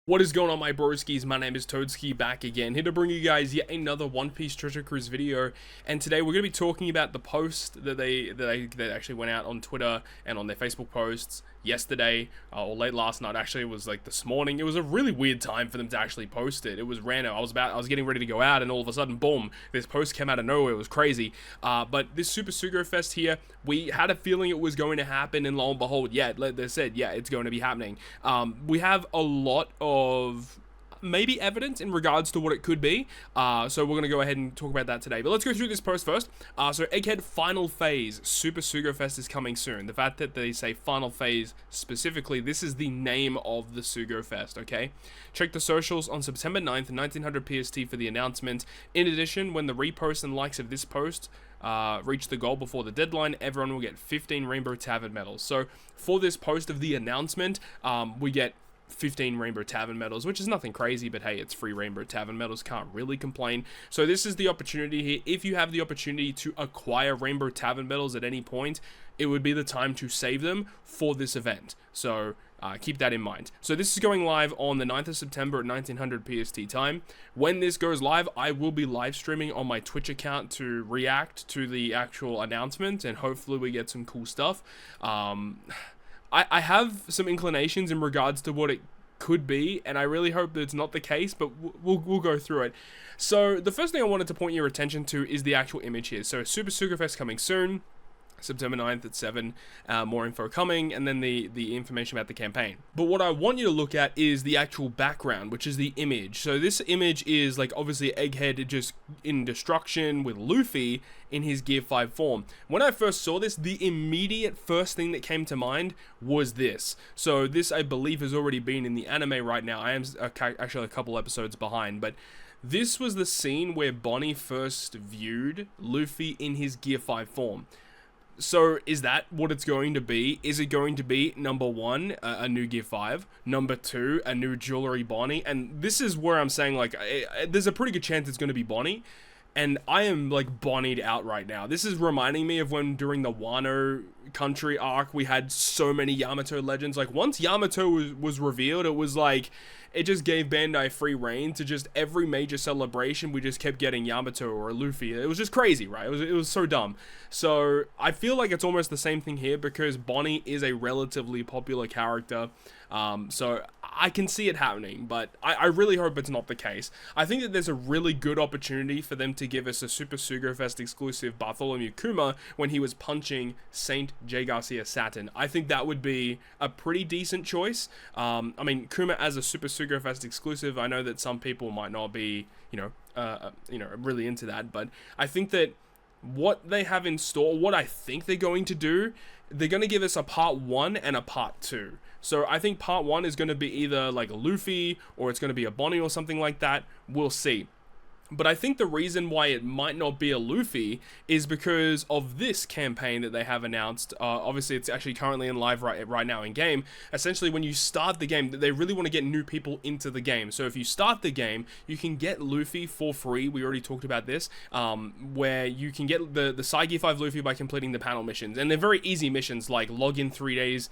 What is going on, my broskiis? My name is Toadski, back again, here to bring you guys yet another One Piece Treasure Cruise video. And today we're going to be talking about the post that they actually went out on Twitter and on their Facebook posts yesterday, or late last night. Actually, it was like this morning. It was a really weird time for them to actually post it. It was random. I was getting ready to go out, and all of a sudden, boom, this post came out of nowhere. It was crazy. But this Super SUGO Fest here, we had a feeling it was going to happen, and lo and behold, yeah, they said, yeah, it's going to be happening. We have a lot of maybe evidence in regards to what it could be, so we're going to go ahead and talk about that today. But let's go through this post first. So Egghead Final Phase Super SUGO Fest is coming soon. The fact that they say Final Phase specifically, this is the name of the SUGO Fest, okay? Check the socials on September 9th, 1900 PST for the announcement. In addition, when the repost and likes of this post reach the goal before the deadline, everyone will get 15 Rainbow Tavern medals. So for this post of the announcement, we get 15 Rainbow Tavern medals, which is nothing crazy, but hey, it's free Rainbow Tavern medals, can't really complain. So this is the opportunity here. If you have the opportunity to acquire Rainbow Tavern medals at any point, it would be the time to save them for this event. So keep that in mind. So this is going live on the 9th of September at 1900 PST time. When this goes live, I will be live streaming on my Twitch account to react to the actual announcement, and hopefully we get some cool stuff. I have some inclinations in regards to what it could be, and I really hope that it's not the case, but we'll go through it. So the first thing I wanted to point your attention to is the actual image here. So Super SUGO Fest coming soon, September 9th at 7, more info coming, and then the information about the campaign. But what I want you to look at is the actual background, which is the image. So this image is like obviously Egghead just in destruction with Luffy in his Gear 5 form. When I first saw this, the immediate first thing that came to mind was this. So this, I believe, has already been in the anime right now. I am actually a couple episodes behind, but this was the scene where Bonnie first viewed Luffy in his Gear 5 form. So is that what it's going to be? Is it going to be, number one, a new Gear 5, number two, a new Jewelry Bonnie? And this is where I'm saying, like, there's a pretty good chance it's going to be Bonnie, and I am, like, Bonnied out right now. This is reminding me of when, during the Wano country arc, we had so many Yamato legends. Like, once Yamato was revealed, it was like, it just gave Bandai free reign to just every major celebration. We just kept getting Yamato or Luffy. It was just crazy, right? It was so dumb. So I feel like it's almost the same thing here, because Bonnie is a relatively popular character. So I can see it happening, but I really hope it's not the case. I think that there's a really good opportunity for them to give us a Super SUGO Fest exclusive Bartholomew Kuma when he was punching Saint J. Garcia Saturn. I think that would be a pretty decent choice. I mean, Kuma as a Super SUGO Fest exclusive, I know that some people might not be, really into that, but I think that what they have in store, what I think they're going to do, they're going to give us a part 1 and a part 2. So I think part 1 is going to be either like a Luffy, or it's going to be a Bonnie or something like that. We'll see. But I think the reason why it might not be a Luffy is because of this campaign that they have announced. Obviously, it's actually currently in live right now in game. Essentially, when you start the game, they really want to get new people into the game. So if you start the game, you can get Luffy for free. We already talked about this, where you can get the Psy Gear 5 Luffy by completing the panel missions. And they're very easy missions, like log in 3 days,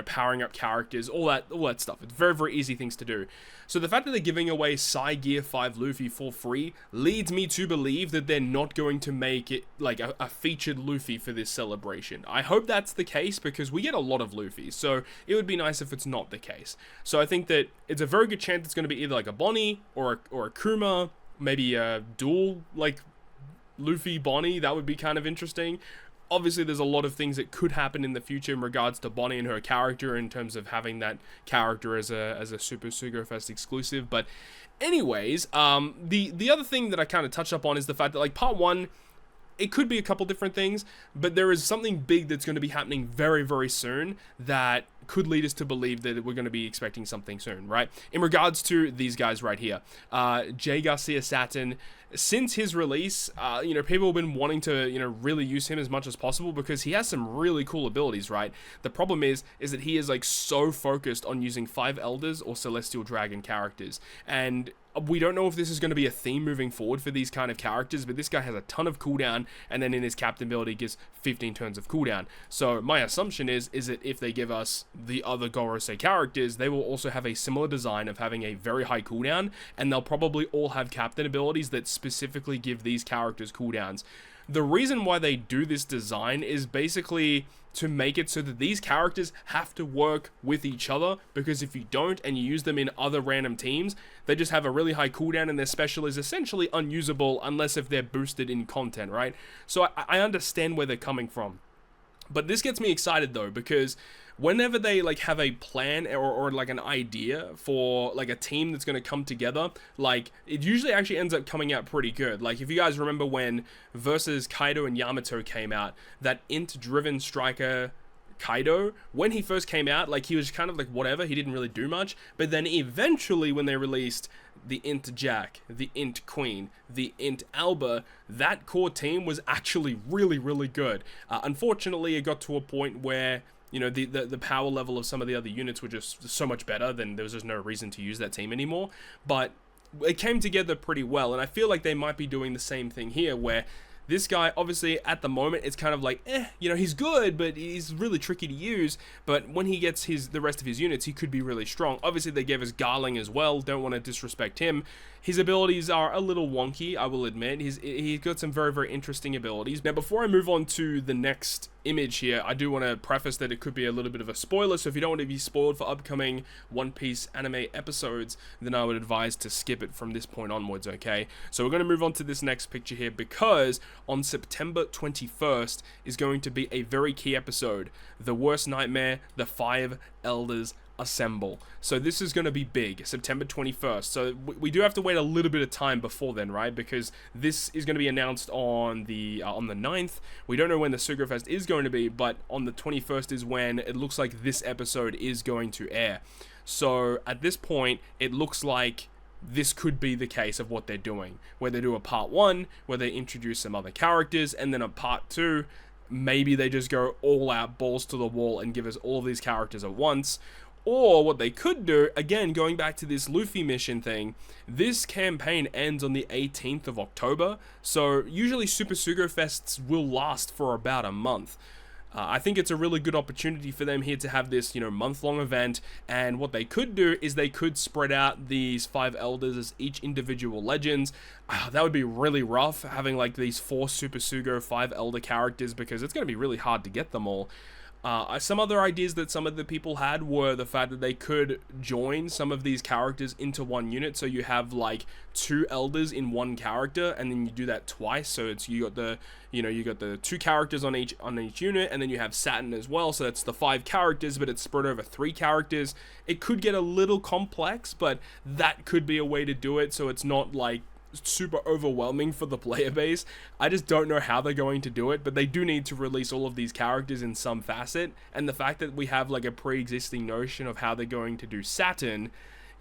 powering up characters, all that stuff. It's very, very easy things to do. So the fact that they're giving away Psy Gear 5 Luffy for free leads me to believe that they're not going to make it like a featured Luffy for this celebration. I hope that's the case, because we get a lot of Luffy, so it would be nice if it's not the case. So I think that it's a very good chance it's going to be either like a Bonnie or a Kuma, maybe a dual like Luffy Bonnie. That would be kind of interesting. Obviously, there's a lot of things that could happen in the future in regards to Bonnie and her character, in terms of having that character as a Super SUGO Fest exclusive. But anyways, the other thing that I kind of touched up on is the fact that, like, part 1, it could be a couple different things, but there is something big that's going to be happening very, very soon that could lead us to believe that we're going to be expecting something soon, right? In regards to these guys right here, J. Garcia Saturn, since his release, people have been wanting to, really use him as much as possible, because he has some really cool abilities, right? The problem is that he is, like, so focused on using 5 Elders or Celestial Dragon characters, and we don't know if this is going to be a theme moving forward for these kind of characters, but this guy has a ton of cooldown, and then in his captain ability gives 15 turns of cooldown. So my assumption is that if they give us, the other Gorosei characters, they will also have a similar design of having a very high cooldown, and they'll probably all have captain abilities that specifically give these characters cooldowns. The reason why they do this design is basically to make it so that these characters have to work with each other, because if you don't and you use them in other random teams, they just have a really high cooldown and their special is essentially unusable unless if they're boosted in content, right? So I understand where they're coming from. But this gets me excited though, because whenever they like have a plan or like an idea for like a team that's going to come together, like it usually actually ends up coming out pretty good. Like if you guys remember when versus Kaido and Yamato came out, that int driven striker Kaido, when he first came out, like he was kind of like whatever, he didn't really do much, but then eventually when they released the int Jack, the int Queen, the int Alba, that core team was actually really good. Unfortunately, it got to a point where, you know, the power level of some of the other units were just so much better, then there was just no reason to use that team anymore. But it came together pretty well, and I feel like they might be doing the same thing here, where this guy, obviously, at the moment, it's kind of like, you know, he's good, but he's really tricky to use. But when he gets the rest of his units, he could be really strong. Obviously, they gave us Garling as well. Don't want to disrespect him. His abilities are a little wonky, I will admit. He's got some very interesting abilities. Now, before I move on to the next image here, I do want to preface that it could be a little bit of a spoiler, so if you don't want to be spoiled for upcoming One Piece anime episodes, then I would advise to skip it from this point onwards, okay? So we're going to move on to this next picture here, because on September 21st is going to be a very key episode. The Worst Nightmare, the 5 Elders Assemble. So this is going to be big, September 21st. So we do have to wait a little bit of time before then, right? Because this is going to be announced on the 9th. We don't know when the SUGO Fest is going to be, but on the 21st is when it looks like this episode is going to air. So at this point, it looks like this could be the case of what they're doing, where they do a part 1, where they introduce some other characters, and then a part 2, maybe they just go all out, balls to the wall, and give us all of these characters at once. Or what they could do, again, going back to this Luffy mission thing, this campaign ends on the 18th of October, so usually Super SUGO Fests will last for about a month. I think it's a really good opportunity for them here to have this, you know, month-long event, and what they could do is they could spread out these 5 elders as each individual legends. That would be really rough, having like these 4 Super SUGO 5 elder characters, because it's going to be really hard to get them all. Some other ideas that some of the people had were the fact that they could join some of these characters into one unit, so you have like 2 elders in one character, and then you do that twice. So it's you got the 2 characters on each unit, and then you have Saturn as well, so that's the 5 characters, but it's spread over 3 characters. It could get a little complex, but that could be a way to do it, so it's not like super overwhelming for the player base. I just don't know how they're going to do it, but they do need to release all of these characters in some facet, and the fact that we have like a pre-existing notion of how they're going to do Saturn,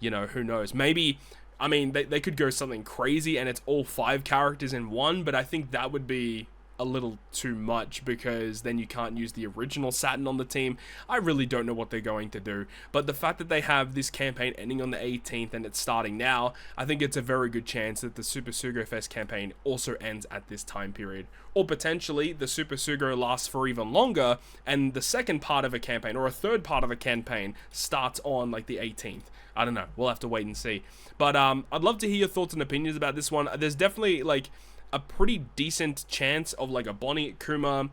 you know, who knows. Maybe, I mean, they could go something crazy and it's all 5 characters in one, but I think that would be a little too much, because then you can't use the original Saturn on the team. I really don't know what they're going to do, but the fact that they have this campaign ending on the 18th and it's starting now, I think it's a very good chance that the Super SUGO Fest campaign also ends at this time period. Or potentially the Super SUGO lasts for even longer and the second part of a campaign or a third part of a campaign starts on like the 18th. I don't know, we'll have to wait and see. But I'd love to hear your thoughts and opinions about this one. There's definitely like a pretty decent chance of like a Bonnie, Kuma,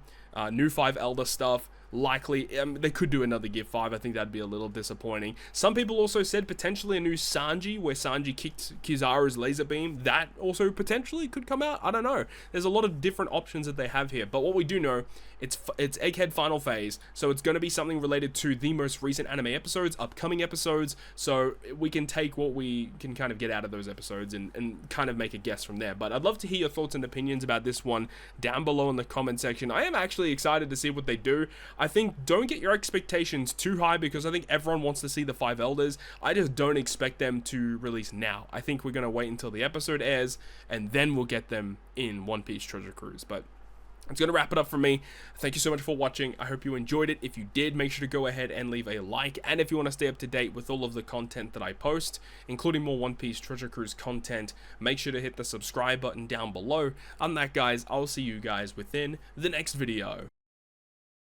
new 5 Elder stuff. Likely, they could do another Gear 5. I think that'd be a little disappointing. Some people also said potentially a new Sanji, where Sanji kicked Kizaru's laser beam. That also potentially could come out. I don't know. There's a lot of different options that they have here. But what we do know, it's Egghead Final Phase, so it's going to be something related to the most recent anime episodes, upcoming episodes, so we can take what we can kind of get out of those episodes and kind of make a guess from there. But I'd love to hear your thoughts and opinions about this one down below in the comment section. I am actually excited to see what they do. I think don't get your expectations too high, because I think everyone wants to see the 5 Elders. I just don't expect them to release now. I think we're going to wait until the episode airs, and then we'll get them in One Piece Treasure Cruise. But it's going to wrap it up from me. Thank you so much for watching. I hope you enjoyed it. If you did, make sure to go ahead and leave a like. And if you want to stay up to date with all of the content that I post, including more One Piece Treasure Cruise content, make sure to hit the subscribe button down below. On that, guys, I'll see you guys within the next video.